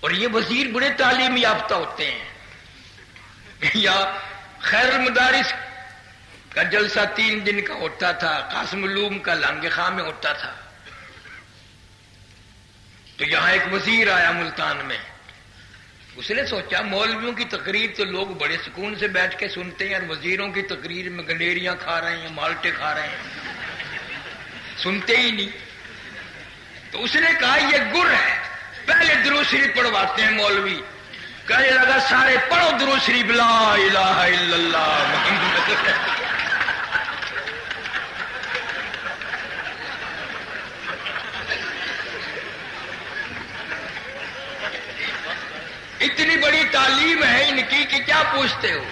اور یہ وزیر بڑے تعلیم یافتہ ہوتے ہیں. یا خیر المدارس کا جلسہ 3 دن کا ہوتا تھا، قاسم علوم کا لانگ خواہ میں ہوتا تھا. تو یہاں ایک وزیر آیا ملتان میں. اس نے سوچا مولویوں کی تقریر تو لوگ بڑے سکون سے بیٹھ کے سنتے ہیں، اور وزیروں کی تقریر میں گنڈیریاں کھا رہے ہیں، مالٹے کھا رہے ہیں، سنتے ہی نہیں. تو اس نے کہا یہ گر ہے، پہلے درود شریف پڑھواتے ہیں مولوی. کہنے لگا سارے پڑھو درود شریف، لا الہ الا اللہ محمد. اتنی بڑی تعلیم ہے ان کی کہ کیا پوچھتے ہو.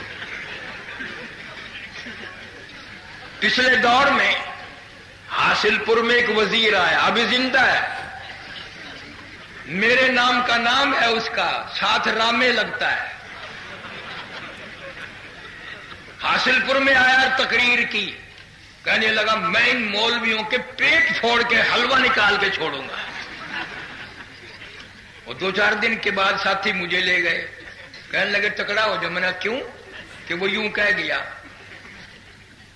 پچھلے دور میں حاصل پور میں ایک وزیر آیا، ابھی زندہ ہے، میرے نام کا نام ہے اس کا، ساتھ رامے لگتا ہے. حاصل پور میں آیا اور تقریر کی. کہنے لگا میں ان مولویوں کے پیٹ پھوڑ کے حلوہ نکال کے چھوڑوں گا. اور 2-4 دن کے بعد ساتھی مجھے لے گئے، کہنے لگے تکڑا ہو جا. میں نے کیوں؟ کہ وہ یوں کہہ گیا.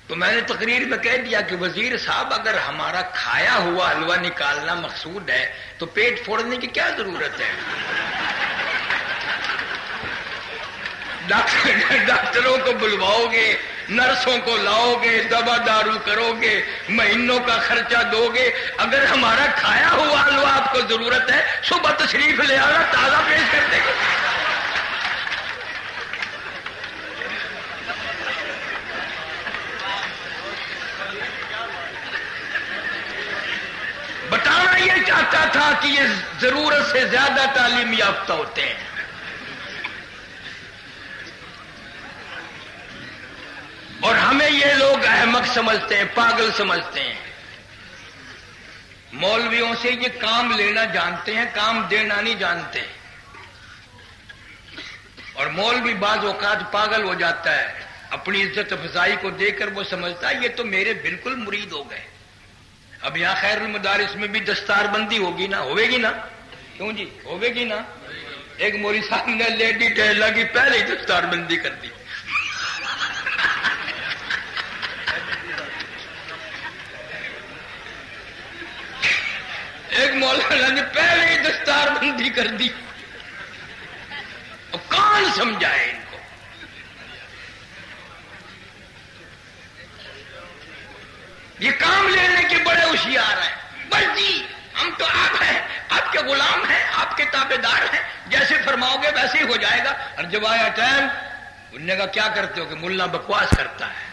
تو میں نے تقریر میں کہہ دیا کہ وزیر صاحب اگر ہمارا کھایا ہوا حلوہ نکالنا مقصود ہے تو پیٹ پھوڑنے کی کیا ضرورت ہے؟ ڈاکٹروں کو بلواؤ گے، نرسوں کو لاؤ گے، دوا دارو کرو گے، مہینوں کا خرچہ دو گے. اگر ہمارا کھایا ہوا حلوہ آپ کو ضرورت ہے، صبح تشریف لے آنا، تازہ پیش کر دیں گے. بتانا یہ چاہتا تھا کہ یہ ضرورت سے زیادہ تعلیم یافتہ ہوتے ہیں. اور ہمیں یہ لوگ احمق سمجھتے ہیں، پاگل سمجھتے ہیں. مولویوں سے یہ کام لینا جانتے ہیں، کام دینا نہیں جانتے. اور مولوی بعض اوقات پاگل ہو جاتا ہے، اپنی عزت افزائی کو دے کر وہ سمجھتا ہے یہ تو میرے بالکل مرید ہو گئے. اب یہاں خیر المدارس میں بھی دستار بندی ہوگی نا، ہوے گی نا؟ کیوں جی ہوے گی نا؟ ایک مولوی صاحب نے لیڈی ٹہلا کی پہلے ہی دستار بندی کر دی. ایک مولانا نے پہلے ہی دستار بندی کر دی. اب کون سمجھائے ان کو؟ یہ کام لینے کے بڑے ہوشیار ہیں. بس جی ہم تو آپ ہیں، آپ کے غلام ہیں، آپ کے تابع دار ہیں، جیسے فرماؤ گے ویسے ہی ہو جائے گا. اور جب آیا ٹائم، انہوں نے کہا کیا کرتے ہو؟ کہ ملا بکواس کرتا ہے.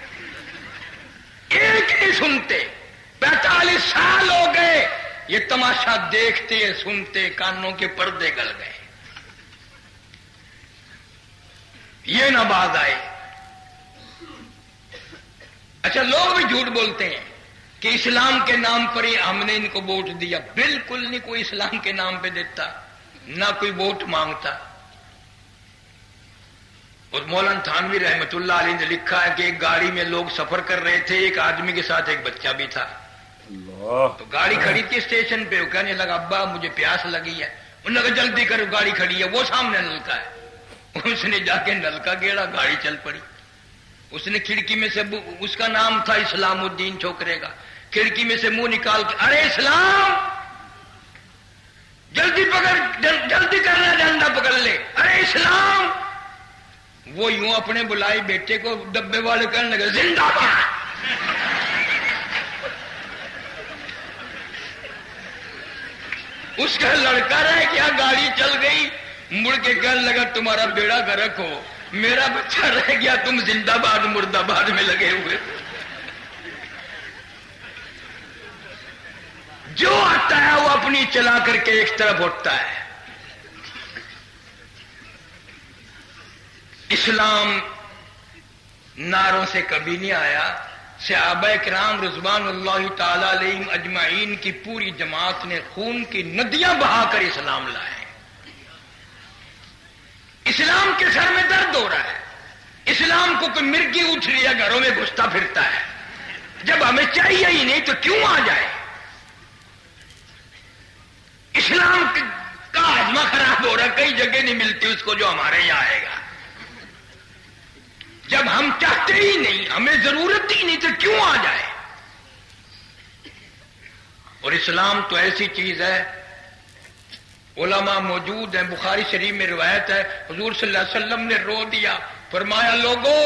ایک نہیں سنتے. 45 سال ہو گئے یہ تماشا دیکھتے سنتے، کانوں کے پردے گل گئے. یہ نہ باز آئے. اچھا لوگ بھی جھوٹ بولتے ہیں کہ اسلام کے نام پر ہی ہم نے ان کو ووٹ دیا. بالکل نہیں، کوئی اسلام کے نام پہ دیتا، نہ کوئی ووٹ مانگتا. اور مولانا تھانوی رحمت اللہ علیہ نے لکھا ہے کہ ایک گاڑی میں لوگ سفر کر رہے تھے، ایک آدمی کے ساتھ ایک بچہ بھی تھا. تو گاڑی کھڑی تھی اسٹیشن پہ. وہ کہنے لگا ابا مجھے پیاس لگی ہے. انہوں نے کہا جلدی کرو گاڑی کھڑی ہے، وہ سامنے نلکا ہے. اس نے جا کے نلکا گیڑا، گاڑی چل پڑی. اس نے کھڑکی میں سے، اس کا نام تھا اسلام الدین چھوکرے کا، کھڑکی میں سے منہ نکال کے ارے اسلام جلدی پکڑ، جلدی کرنا، ڈنڈا پکڑ لے، ارے اسلام. وہ یوں اپنے بلائی بیٹے کو ڈبے والے کہنے لگے زندہ باد. اس کا لڑکا رہ گیا، گاڑی چل گئی. مڑ کے کہنے لگا تمہارا بیڑا غرق ہو، میرا بچہ رہ گیا، تم زندہ باد مرد آباد میں لگے ہوئے. جو آتا ہے وہ اپنی چلا کر کے ایک طرف اٹھتا ہے. اسلام نعروں سے کبھی نہیں آیا. صحابہ کرام رضوان اللہ تعالی علیہم اجمعین کی پوری جماعت نے خون کی ندیاں بہا کر اسلام لائے. اسلام کے سر میں درد ہو رہا ہے. اسلام کو کوئی مرغی اٹھ رہی ہے، گھروں میں گھستا پھرتا ہے. جب ہمیں چاہیے ہی نہیں تو کیوں آ جائے؟ اسلام کا ہاضمہ خراب ہو رہا ہے، کئی جگہ نہیں ملتی اس کو جو ہمارے یہاں آئے گا. جب ہم چاہتے ہی نہیں, ہمیں ضرورت ہی نہیں تو کیوں آ جائے. اور اسلام تو ایسی چیز ہے, علماء موجود ہیں, بخاری شریف میں روایت ہے, حضور صلی اللہ علیہ وسلم نے رو دیا, فرمایا لوگوں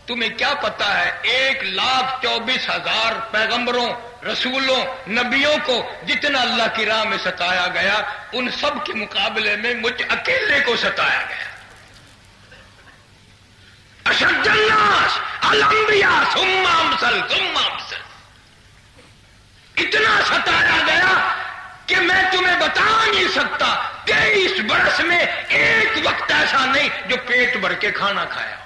تمہیں کیا پتا ہے 1,24,000 پیغمبروں, رسولوں, نبیوں کو جتنا اللہ کی راہ میں ستایا گیا, ان سب کے مقابلے میں مجھ اکیلے کو ستایا گیا. اشد الناس الانبیاء ثم امثل ثم امثل. اتنا ستایا گیا کہ میں تمہیں بتا نہیں سکتا. 23 برس میں ایک وقت ایسا نہیں جو پیٹ بھر کے کھانا کھایا.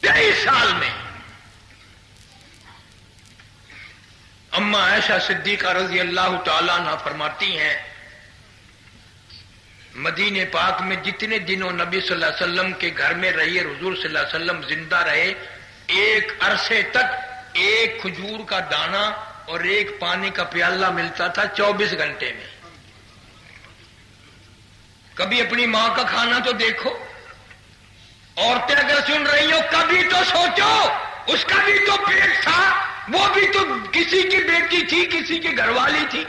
23 سال میں. اما عائشہ صدیقہ رضی اللہ تعالیٰ عنہ فرماتی ہیں مدینے پاک میں جتنے دنوں نبی صلی اللہ علیہ وسلم کے گھر میں رہی اور حضور صلی اللہ علیہ وسلم زندہ رہے, ایک عرصے تک ایک کھجور کا دانہ اور ایک پانی کا پیالہ ملتا تھا 24 گھنٹے میں. کبھی اپنی ماں کا کھانا تو دیکھو. عورتیں اگر سن رہی ہو کبھی تو سوچو, اس کا بھی تو پیٹ تھا, وہ بھی تو کسی کی بیٹی تھی, کسی کی گھر والی تھی.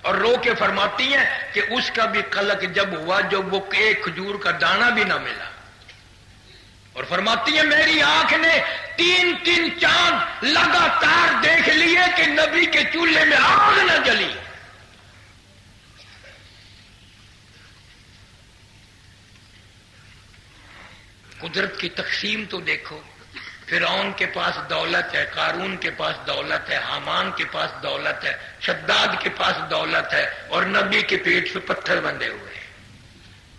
اور رو کے فرماتی ہیں کہ اس کا بھی قلق جب ہوا جب وہ ایک کھجور کا دانہ بھی نہ ملا. اور فرماتی ہیں میری آنکھ نے 3 چاند لگاتار دیکھ لیے کہ نبی کے چولہے میں آگ نہ جلی. قدرت کی تقسیم تو دیکھو. فرعون کے پاس دولت ہے, قارون کے پاس دولت ہے, حامان کے پاس دولت ہے, شداد کے پاس دولت ہے, اور نبی کے پیٹ پہ پتھر بندھے ہوئے ہیں.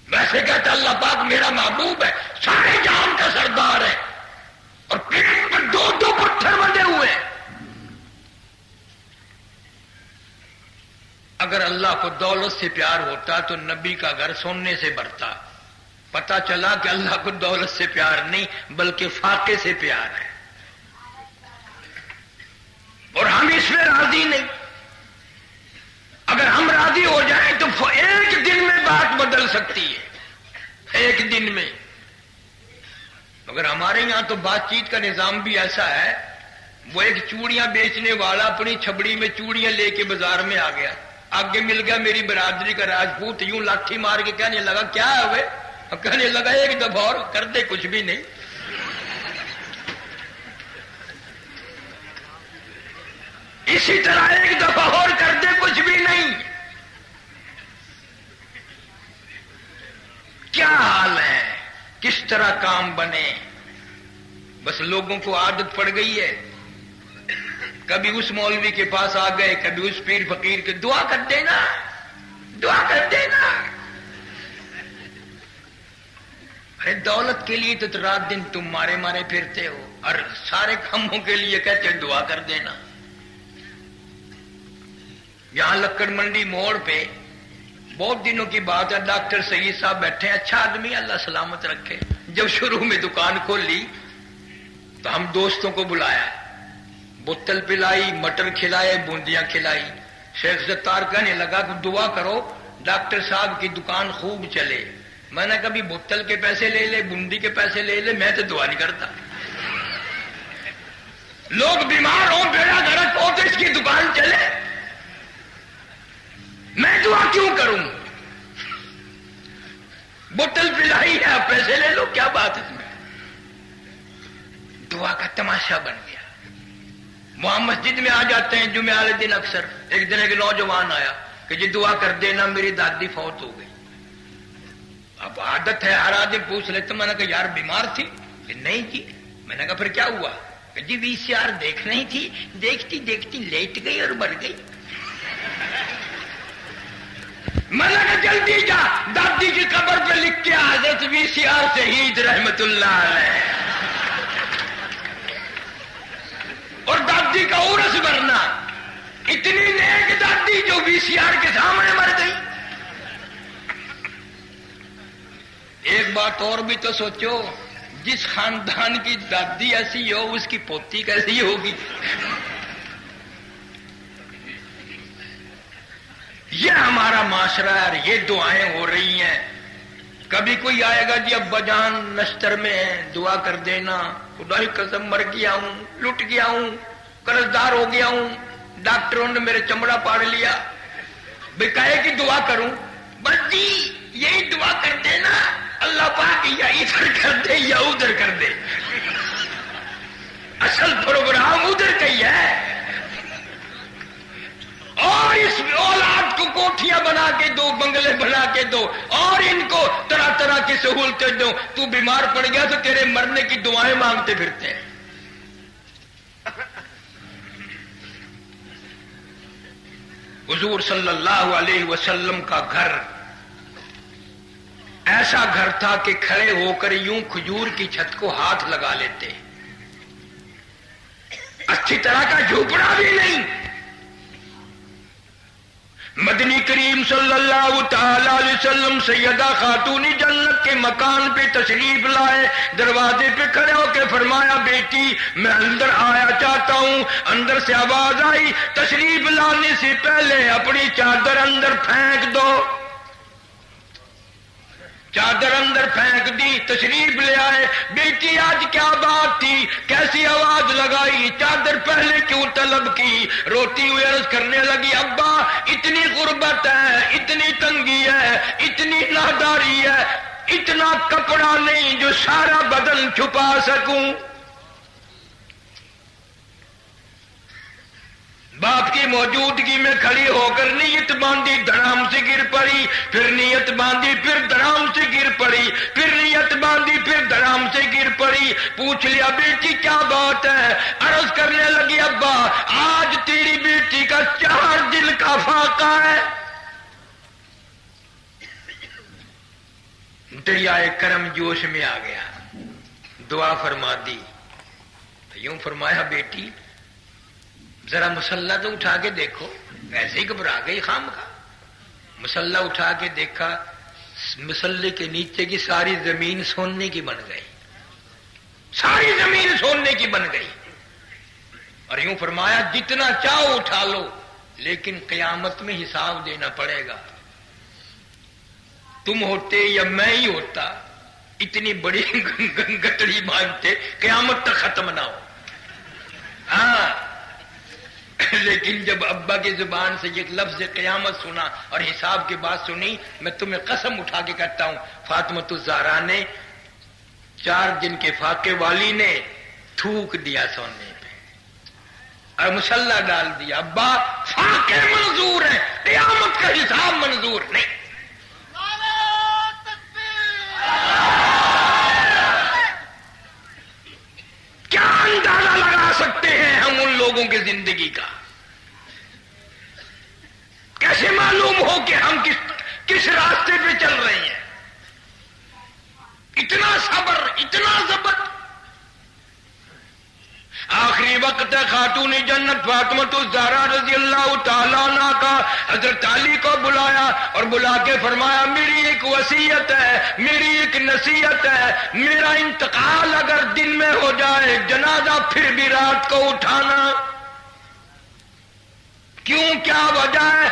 ویسے کہتا اللہ پاک میرا محبوب ہے, سارے جہان کا سردار ہے, اور پیٹ پر 2 پتھر بندھے ہوئے ہیں. اگر اللہ کو دولت سے پیار ہوتا تو نبی کا گھر سونے سے بھرتا. پتا چلا کہ اللہ کو دولت سے پیار نہیں بلکہ فاقے سے پیار ہے, اور ہم اس میں راضی نہیں. اگر ہم راضی ہو جائیں تو ایک دن میں بات بدل سکتی ہے, ایک دن میں. مگر ہمارے یہاں تو بات چیت کا نظام بھی ایسا ہے, وہ ایک چوڑیاں بیچنے والا اپنی چھبڑی میں چوڑیاں لے کے بازار میں آ گیا, آگے مل گیا میری برادری کا راجپوت, یوں لاٹھی مار کے کہنے لگا کیا ہے وہ, کہنے لگا ایک دفعہ اور کر دے کچھ بھی نہیں. اسی طرح ایک دفعہ اور کر دے کچھ بھی نہیں. کیا حال ہے, کس طرح کام بنے. بس لوگوں کو عادت پڑ گئی ہے, کبھی اس مولوی کے پاس آ گئے, کبھی اس پیر فقیر کے, دعا کر دینا, دعا کر دینا. ارے دولت کے لیے تو رات دن تم مارے مارے پھرتے ہو, اور سارے کاموں کے لیے کہتے ہیں دعا کر دینا. یہاں لکڑ منڈی موڑ پہ بہت دنوں کی بات ہے, ڈاکٹر سعید صاحب بیٹھے ہیں, اچھا آدمی, اللہ سلامت رکھے. جب شروع میں دکان کھولی تو ہم دوستوں کو بلایا, بوتل پلائی, مٹر کھلائے, بوندیاں کھلائی. شیخ ستار کہنے لگا کہ دعا کرو ڈاکٹر صاحب کی دکان خوب چلے. میں نے کبھی بوتل کے پیسے لے لے, بوندی کے پیسے لے لے, میں تو دعا نہیں کرتا. لوگ بیمار ہوں, بیڑا گھرک ہو تو اس کی دکان چلے, میں دعا کیوں کروں. بوتل پلائی ہے, پیسے لے لو, کیا بات ہے. دعا کا تماشا بن گیا. وہاں مسجد میں آ جاتے ہیں جمعے والے دن اکثر. ایک دن ایک نوجوان آیا کہ جی دعا کر دینا میری دادی فوت ہو گئی. اب عادت ہے ہر آدمی پوچھ لیتے, میں نے کہا یار بیمار تھی, کہ نہیں جی. میں نے کہا پھر کیا ہوا, کہ جی VCR دیکھ رہی تھی, دیکھتی دیکھتی لیٹ گئی اور مر گئی. میں نے کہا جلدی جا دادی کی قبر پہ لکھ کے حضرت VCR شہید رحمت اللہ علیہ, اور دادی کا عرس بھرنا. اتنی نیک دادی جو VCR کے سامنے مر گئی. ایک بات اور بھی تو سوچو, جس خاندان کی دادی ایسی ہو اس کی پوتی کیسی ہوگی. یہ ہمارا معاشرہ ہے, یہ دعائیں ہو رہی ہیں. کبھی کوئی آئے گا جی ابا جان نشتر میں ہے دعا کر دینا، خدا کی قسم مر گیا ہوں، لٹ گیا ہوں، قرضدار ہو گیا ہوں، ڈاکٹروں نے میرے چمڑا پاڑ لیا، بکائے کی دعا کروں؟ بس جی یہی دعا کر دینا اللہ پاک یا ادھر کر دے یا ادھر کر دے، اصل پروگرام ادھر کا ہی ہے، اور اس اولاد کو کوٹھیاں بنا کے دو، بنگلے بنا کے دو، اور ان کو طرح طرح کی سہولتیں دو، تو بیمار پڑ گیا تو تیرے مرنے کی دعائیں مانگتے پھرتے ہیں۔ حضور صلی اللہ علیہ وسلم کا گھر ایسا گھر تھا کہ کھڑے ہو کر یوں کھجور کی چھت کو ہاتھ لگا لیتے، اچھی طرح کا جھوپڑا بھی نہیں۔ مدنی کریم صلی اللہ تعالی علیہ وسلم سیدہ خاتون جنت کے مکان پہ تشریف لائے، دروازے پہ کھڑے ہو کے فرمایا بیٹی میں اندر آیا چاہتا ہوں۔ اندر سے آواز آئی تشریف لانے سے پہلے اپنی چادر اندر پھینک دو۔ چادر اندر پھینک دی، تشریف لے آئے۔ بیٹی آج کیا بات تھی، کیسی آواز لگائی، چادر پہلے کیوں طلب کی؟ روتی ہوئی عرض کرنے لگی ابا اتنی غربت ہے، اتنی تنگی ہے، اتنی ناداری ہے، اتنا کپڑا نہیں جو سارا بدن چھپا سکوں۔ باپ کی موجودگی میں کھڑی ہو کر نیت باندھی، دھڑام سے گر پڑی، پھر نیت باندھی، پھر دھڑام سے گر پڑی، پھر نیت باندھی، پھر دھڑام سے گر پڑی۔ پوچھ لیا بیٹی کیا بات ہے؟ عرض کرنے لگی ابا آج تیری بیٹی کا 4 دن کا فاقہ ہے۔ دریائے کرم جوش میں آ گیا، دعا فرما دی، یوں فرمایا بیٹی ذرا مسلح تو اٹھا کے دیکھو، ایسے ہی گھبرا گئی خام کا۔ مسلح اٹھا کے دیکھا، مسلح کے نیچے کی ساری زمین سونے کی بن گئی، ساری زمین سونے کی بن گئی، اور یوں فرمایا جتنا چاہو اٹھا لو لیکن قیامت میں حساب دینا پڑے گا۔ تم ہوتے یا میں ہی ہوتا اتنی بڑی گٹڑی باندھتے قیامت تک ختم نہ ہو۔ ہاں لیکن جب ابا کی زبان سے یہ لفظ قیامت سنا اور حساب کی بات سنی، میں تمہیں قسم اٹھا کے کہتا ہوں فاطمہ الزہرا نے 4 دن کے فاقے والی نے تھوک دیا سونے پہ اور مسلح ڈال دیا۔ ابا فاقے منظور ہے، قیامت کا حساب منظور نہیں۔ کیا اندازہ لگا سکتے ہیں ہم ان لوگوں کی زندگی کا؟ کیسے معلوم ہو کہ ہم کس راستے پہ چل رہے ہیں؟ اتنا صبر، اتنا ضبط۔ آخری وقت ہے، خاتون جنت فاطمہ الزہرا رضی اللہ تعالیٰ عنہ کا حضرت علی کو بلایا اور بلا کے فرمایا میری ایک وصیت ہے، میری ایک نصیحت ہے، میرا انتقال اگر دن میں ہو جائے جنازہ پھر بھی رات کو اٹھانا۔ کیوں، کیا وجہ ہے؟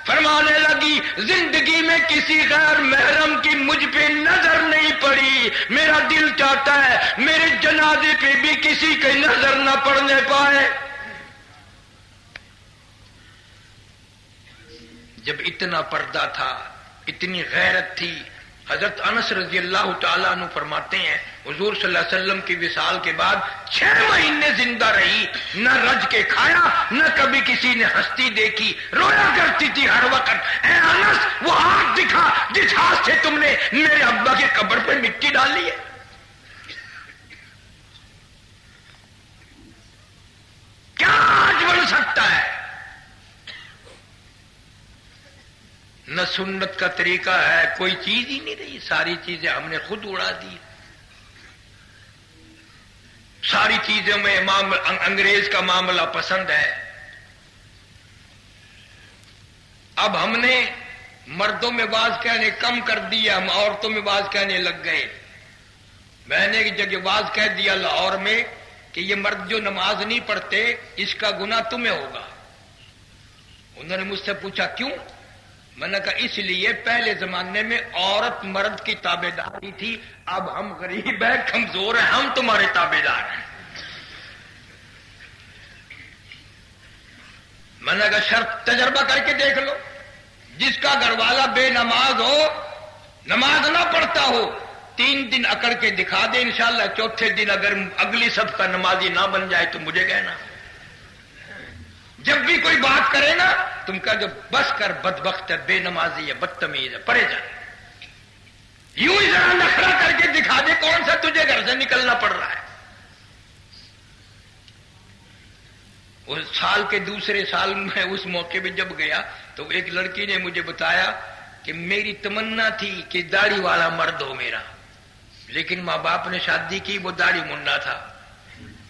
فرمانے لگی زندگی میں کسی غیر محرم کی مجھ پہ نظر نہیں پڑی، میرا دل چاہتا ہے میرے جنازے پہ بھی کسی کی نظر نہ پڑنے پائے۔ جب اتنا پردہ تھا، اتنی غیرت تھی، حضرت انس رضی اللہ تعالیٰ عنہ فرماتے ہیں حضور صلی اللہ علیہ وسلم کی وصال کے بعد 6 مہینے زندہ رہی، نہ رج کے کھایا، نہ کبھی کسی نے ہستی دیکھی، رویا کرتی تھی ہر وقت۔ اے انس وہ ہاتھ دکھا جس ہاتھ سے تم نے میرے ابا کی قبر پہ مٹی ڈالی ہے۔ کیا آج بن سکتا ہے؟ نہ سنت کا طریقہ ہے، کوئی چیز ہی نہیں رہی، ساری چیزیں ہم نے خود اڑا دی۔ ساری چیزوں میں انگریز کا معاملہ پسند ہے۔ اب ہم نے مردوں میں باز کہنے کم کر دیا، ہم عورتوں میں باز کہنے لگ گئے۔ میں نے ایک جگہ باز کہہ دیا لاہور میں کہ یہ مرد جو نماز نہیں پڑھتے اس کا گناہ تمہیں ہوگا۔ انہوں نے مجھ سے پوچھا کیوں؟ میں نے کہا اس لیے پہلے زمانے میں عورت مرد کی تابع داری تھی، اب ہم غریب ہیں، کمزور ہیں، ہم تمہارے تابع دار ہیں۔ میں نے کہا شرط تجربہ کر کے دیکھ لو، جس کا گھر والا بے نماز ہو، نماز نہ پڑھتا ہو، 3 دن اکڑ کے دکھا دے، انشاءاللہ چوتھے دن اگر اگلی صف کا نمازی نہ بن جائے تو مجھے کہنا۔ جب بھی کوئی بات کرے نا تم کہا جو بس کر، بدبخت ہے، بے نمازی ہے، بدتمیز ہے، پڑے جا۔ یوں ہی ذرا نخرہ کر کے دکھا دے، کون سا تجھے گھر سے نکلنا پڑ رہا ہے۔ اس سال کے دوسرے سال میں اس موقع پہ جب گیا تو ایک لڑکی نے مجھے بتایا کہ میری تمنا تھی کہ داڑھی والا مرد ہو میرا، لیکن ماں باپ نے شادی کی، وہ داڑھی منڈا تھا۔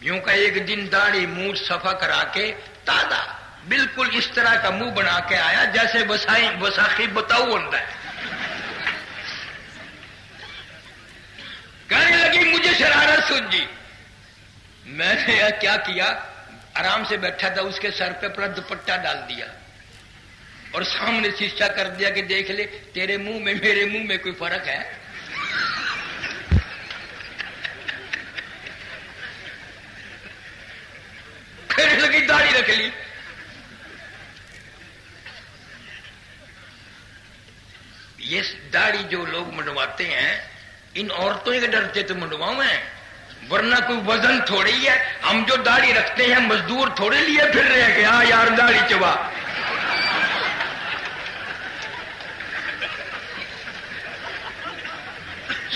یوں کا ایک دن داڑھی منہ صفا کرا کے تازہ بالکل اس طرح کا منہ بنا کے آیا جیسے وساخی بتاؤ ہوتا ہے۔ کہنے لگی مجھے شرارت سوجی، میں نے کیا کیا، آرام سے بیٹھا تھا، اس کے سر پہ اپنا دوپٹہ ڈال دیا اور سامنے شیشہ کر دیا کہ دیکھ لے تیرے منہ میں میرے منہ میں کوئی فرق ہے۔ کہنے لگی داڑھی رکھ لی۔ یہ داڑھی جو لوگ منڈواتے ہیں، ان عورتوں کے ڈرتے تو منڈواؤں میں، ورنہ کوئی وزن تھوڑی ہے۔ ہم جو داڑھی رکھتے ہیں مزدور تھوڑے لیے پھر رہے کہ ہاں یار داڑھی چبا۔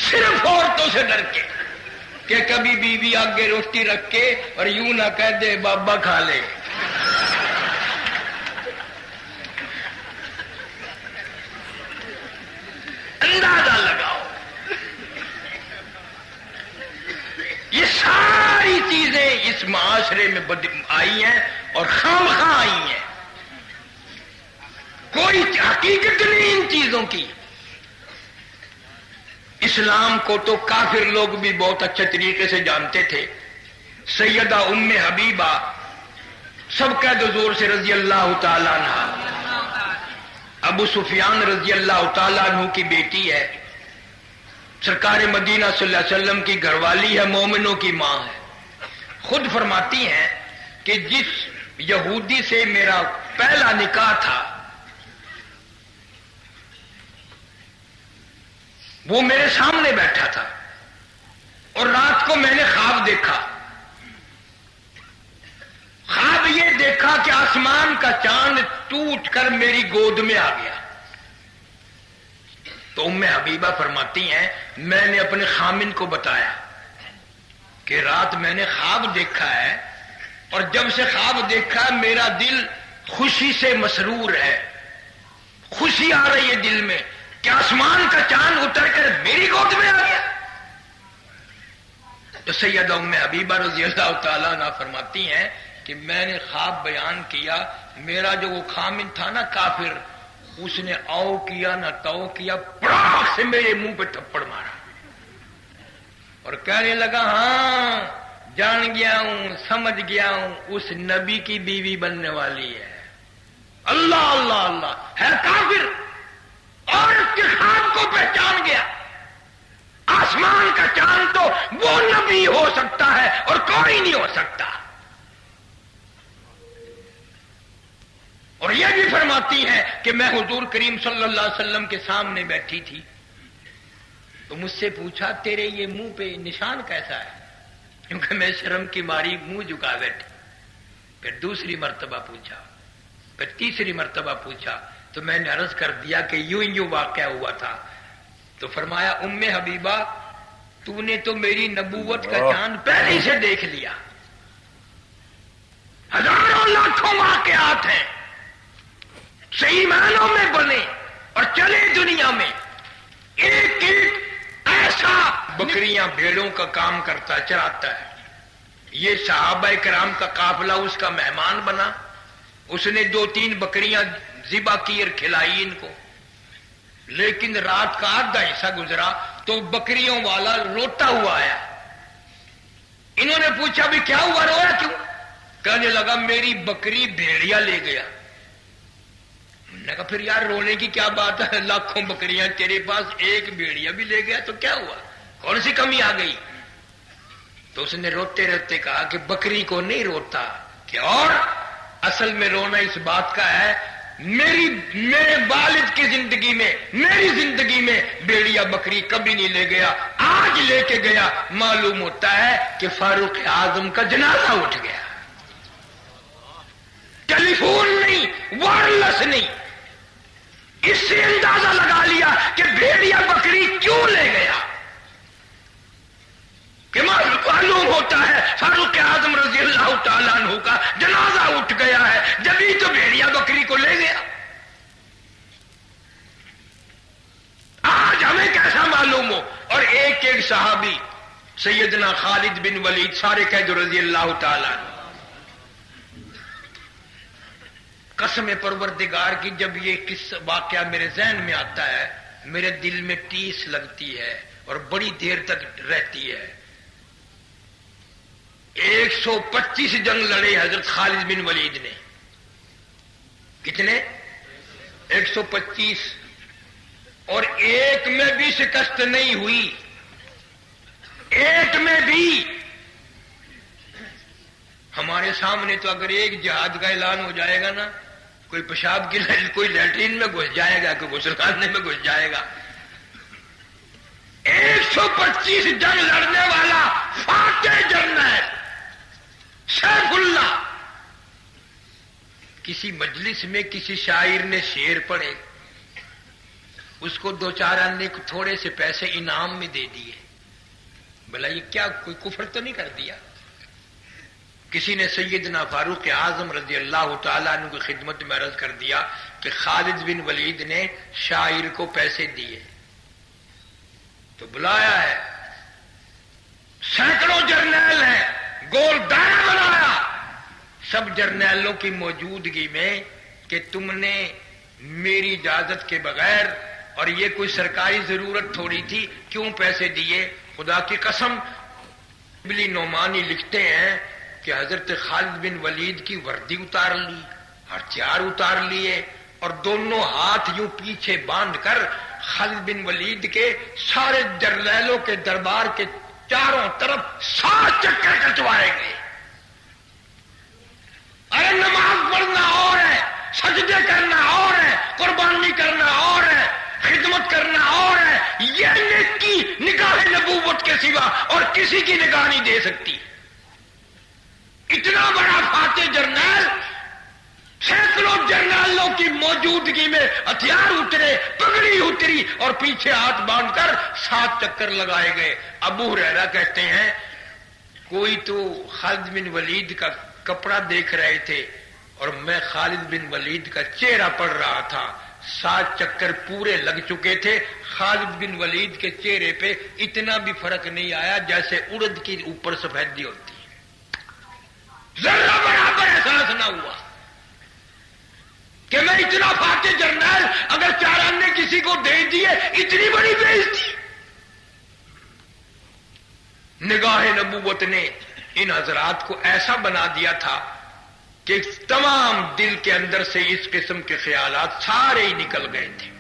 صرف عورتوں سے ڈر کے کہ کبھی بیوی آگے روٹی رکھ کے اور یوں نہ کہہ دے بابا کھا لے۔ اندازہ لگاؤ، یہ ساری چیزیں اس معاشرے میں آئی ہیں اور خام خواہ آئی ہیں، کوئی حقیقت نہیں ان چیزوں کی۔ اسلام کو تو کافر لوگ بھی بہت اچھے طریقے سے جانتے تھے۔ سیدہ ام حبیبہ، سب کہہ دو زور سے، رضی اللہ تعالیٰ عنہ، ابو سفیان رضی اللہ تعالیٰ عنہ کی بیٹی ہے، سرکار مدینہ صلی اللہ علیہ وسلم کی گھر والی ہے، مومنوں کی ماں ہے۔ خود فرماتی ہیں کہ جس یہودی سے میرا پہلا نکاح تھا وہ میرے سامنے بیٹھا تھا اور رات کو میں نے خواب دیکھا۔ خواب یہ دیکھا کہ آسمان کا چاند ٹوٹ کر میری گود میں آ گیا۔ تو ام حبیبہ فرماتی ہیں میں نے اپنے خامن کو بتایا کہ رات میں نے خواب دیکھا ہے اور جب سے خواب دیکھا میرا دل خوشی سے مسرور ہے، خوشی آ رہی ہے دل میں کہ آسمان کا چاند اتر کر میری گود میں آ گیا۔ تو سیدہ ام حبیبہ رضی اللہ تعالیٰ عنہ فرماتی ہیں کہ میں نے خواب بیان کیا، میرا جو وہ خامن تھا نا کافر، اس نے او کیا نہ تو کیا، پڑاخ سے میرے منہ پہ تھپڑ مارا اور کہنے لگا ہاں جان گیا ہوں، سمجھ گیا ہوں، اس نبی کی بیوی بننے والی ہے۔ اللہ اللہ اللہ، ہے کافر اور اس کے خواب کو پہچان گیا۔ آسمان کا چاند تو وہ نبی ہو سکتا ہے اور کوئی نہیں ہو سکتا۔ اور یہ بھی فرماتی ہے کہ میں حضور کریم صلی اللہ علیہ وسلم کے سامنے بیٹھی تھی تو مجھ سے پوچھا تیرے یہ منہ پہ نشان کیسا ہے، کیونکہ میں شرم کی ماری منہ جھکا بیٹھی۔ پھر دوسری مرتبہ پوچھا، پھر تیسری مرتبہ پوچھا تو میں نے عرض کر دیا کہ یوں واقعہ ہوا تھا۔ تو فرمایا ام حبیبہ تو نے تو میری نبوت کا چاند پہلے سے دیکھ لیا۔ ہزاروں لاکھوں واقعات ہیں صحیح معنوں میں بنے اور چلے دنیا میں، ایک ایک ایسا بکریاں بھیڑوں کا کام کرتا چراتا ہے۔ یہ صحابہ کرام کا قافلہ اس کا مہمان بنا، اس نے 2-3 بکریاں ذبح کی اور کھلائی ان کو، لیکن رات کا آدھا حصہ گزرا تو بکریوں والا روتا ہوا آیا۔ انہوں نے پوچھا بھی کیا ہوا، رویا کیوں؟ کہنے لگا میری بکری بھیڑیا لے گیا۔ نے کہا پھر یار رونے کی کیا بات ہے، لاکھوں بکریاں تیرے پاس، ایک بھیڑیا بھی لے گیا تو کیا ہوا، کون سی کمی آ گئی؟ تو اس نے روتے روتے کہا کہ بکری کو نہیں روتا کہ اور اصل میں رونا اس بات کا ہے، میرے والد کی زندگی میں، میری زندگی میں بھیڑیا بکری کبھی نہیں لے گیا، آج لے کے گیا، معلوم ہوتا ہے کہ فاروق اعظم کا جنازہ اٹھ گیا۔ ٹیلی فون نہیں، وائرلیس نہیں، اس سے اندازہ لگا لیا کہ بھیڑیا بکری کیوں لے گیا، کہ معلوم ہوتا ہے فاروق اعظم رضی اللہ تعالیٰ عنہ کا جنازہ اٹھ گیا ہے، جبھی تو بھیڑیا بکری کو لے گیا۔ آج ہمیں کیسا معلوم ہو، اور ایک ایک صحابی سیدنا خالد بن ولید سارے قید رضی اللہ تعالیٰ عنہ، قسم پروردگار کی جب یہ قصہ واقعہ میرے ذہن میں آتا ہے میرے دل میں ٹیس لگتی ہے اور بڑی دیر تک رہتی ہے۔ 125 جنگ لڑے حضرت خالد بن ولید نے، کتنے؟ 125، اور ایک میں بھی شکست نہیں ہوئی، ایک میں بھی۔ ہمارے سامنے تو اگر ایک جہاد کا اعلان ہو جائے گا نا، کوئی پیشاب کی کوئی لیٹرین میں گھس جائے گا، کوئی غسل خانے میں گھس جائے گا۔ 125 جنگ لڑنے والا فاتح جرنیل سیف اللہ، کسی مجلس میں کسی شاعر نے شعر پڑھے، اس کو دو چار آنے کو تھوڑے سے پیسے انعام میں دے دیے، بھلا یہ کیا کوئی کفر تو نہیں کر دیا؟ کسی نے سیدنا فاروق اعظم رضی اللہ تعالیٰ عنہ کی خدمت میں عرض کر دیا کہ خالد بن ولید نے شاعر کو پیسے دیے، تو بلایا ہے، سینکڑوں جرنیل ہیں، گول دائرہ بنایا سب جرنیلوں کی موجودگی میں کہ تم نے میری اجازت کے بغیر، اور یہ کوئی سرکاری ضرورت تھوڑی تھی، کیوں پیسے دیے؟ خدا کی قسم ابلی نعمانی لکھتے ہیں کہ حضرت خالد بن ولید کی وردی اتار لی، ہتھیار اتار لیے، اور دونوں ہاتھ یوں پیچھے باندھ کر خالد بن ولید کے سارے جرنیلوں کے دربار کے چاروں طرف 7 چکر کٹوائے گئے۔ ارے نماز پڑھنا اور ہے، سجدے کرنا اور ہے، قربانی کرنا اور ہے، خدمت کرنا اور ہے، یہ نیکی نگاہ نبوت کے سوا اور کسی کی نگاہ نہیں دے سکتی۔ اتنا بڑا فاتح جرنیل، سینکڑوں جرنیلوں کی موجودگی میں ہتھیار اترے، پگڑی اتری، اور پیچھے ہاتھ باندھ کر 7 چکر لگائے گئے۔ ابو ہریرہ کہتے ہیں کوئی تو خالد بن ولید کا کپڑا دیکھ رہے تھے اور میں خالد بن ولید کا چہرہ پڑھ رہا تھا، 7 چکر پورے لگ چکے تھے، خالد بن ولید کے چہرے پہ اتنا بھی فرق نہیں آیا جیسے اڑد کی اوپر سفیدی ہوتی ہے، ذرہ برابر احساس نہ ہوا کہ میں اتنا فاتح جرنیل اگر چاران نے کسی کو دے دیے، اتنی بڑی بےعزتی۔ نگاہ نبوت نے ان حضرات کو ایسا بنا دیا تھا کہ تمام دل کے اندر سے اس قسم کے خیالات سارے ہی نکل گئے تھے۔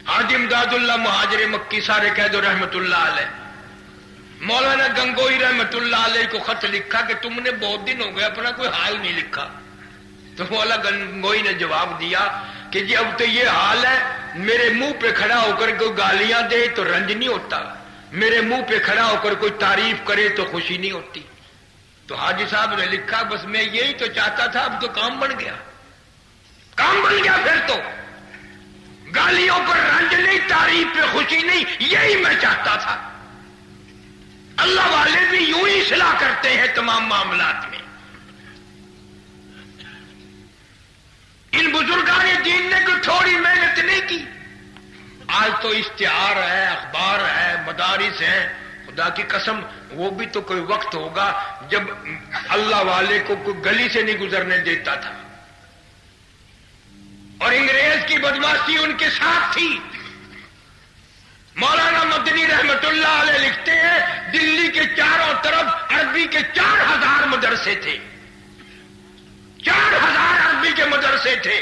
حاجی امداد اللہ مہاجر مکی سارے قید رحمت اللہ علیہ، مولانا گنگوئی رحمت اللہ علیہ کو خط لکھا کہ تم نے بہت دن ہو گئے اپنا کوئی حال نہیں لکھا، تو مولانا گنگوئی نے جواب دیا کہ جی اب تو یہ حال ہے، میرے منہ پہ کھڑا ہو کر کوئی گالیاں دے تو رنج نہیں ہوتا، میرے منہ پہ کھڑا ہو کر کوئی تعریف کرے تو خوشی نہیں ہوتی۔ تو حاجی صاحب نے لکھا بس میں یہی تو چاہتا تھا، اب تو کام بن گیا، کام بن گیا، پھر تو گالیوں پر رنج نہیں، تعریف پہ خوشی نہیں، یہی میں چاہتا تھا۔ اللہ والے بھی یوں ہی اصلاح کرتے ہیں تمام معاملات میں۔ ان بزرگان دین نے کوئی تھوڑی محنت نہیں کی، آج تو اشتہار ہے، اخبار ہے، مدارس ہیں، خدا کی قسم وہ بھی تو کوئی وقت ہوگا جب اللہ والے کو کوئی گلی سے نہیں گزرنے دیتا تھا، اور انگریز کی بدماشی ان کے ساتھ تھی۔ مولانا مدنی رحمت اللہ علیہ لکھتے ہیں دلی کے چاروں طرف عربی کے 4000 مدرسے تھے، 4000 عربی کے مدرسے تھے،